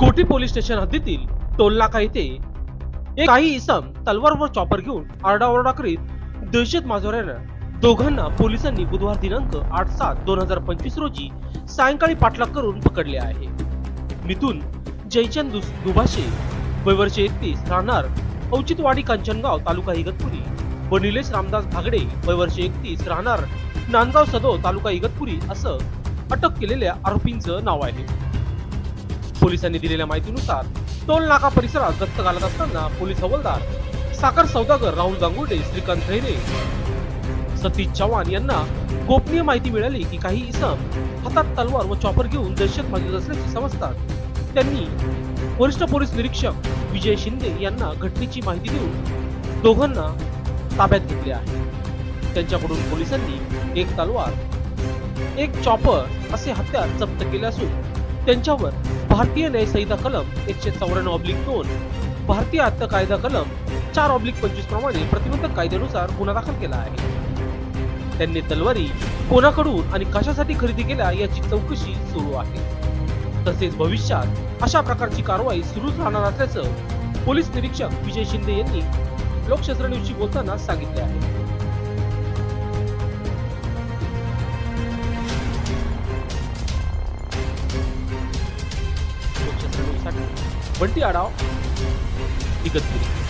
गोटी police station हद्दीतील toll नाका येथे काही इसम तलवार व चॉपर घेऊन आरडाओरडा करीत दहशत माजवणाऱ्या दोघांना पोलिसांनी बुधवार दिनांक 8/7/2025 रोजी सायंकाळी पाठलाग करून पकडले आहे। मिथुन जयचंद दुभाषे वय वर्ष 31 राहणार औचित्यवाडी कांचनगाव तालुका इगतपुरी व निलेश रामदास भागडे वय वर्ष 31 राहणार नांदगाव सदो तालुका इगतपुरी असं अटक केलेल्या आरोपींचं नाव आहे। पोलिसांनी दिलेल्या माहितीनुसार टोल नाका परिसरात गस्त घालत असताना पोलीस हवालदार साखर सौदागर राहुल गांगुर्डे, श्रीकांत खैरे, सतीश चव्हाण यांना गोपनीय माहिती मिळाली की काही इसम हातात तलवार व चॉपर घेऊन दहशत माजवत असल्याचे समजतात त्यांनी वरिष्ठ पोलीस निरीक्षक विजय शिंदे यांना घटनेची माहिती देऊन दोघांना ताब्यात घेतले आहे। त्यांच्याकडून पोलिसांनी एक तलवार, एक चॉपर असे हत्यार जप्त केले असून त्यांच्यावर भारतीय न्याय संहिता कलम 194/2, भारतीय हत्या कायदा कलम 4/25 प्रमाणे प्रतिबंधक कायद्यानुसार गुन्हा दाखल केला आहे। त्यांनी तलवारी कोणाकडून आणि कशासाठी खरेदी केल्या याची चौकशी सुरू आहे। तसेच भविष्यात अशा प्रकारची कारवाई सुरूच राहणार असल्याचं पोलीस निरीक्षक विजय शिंदे यांनी लोकशास्त्र न्यूजशी बोलताना सांगितले आहे। बंटी आढाव, इगतपुरी।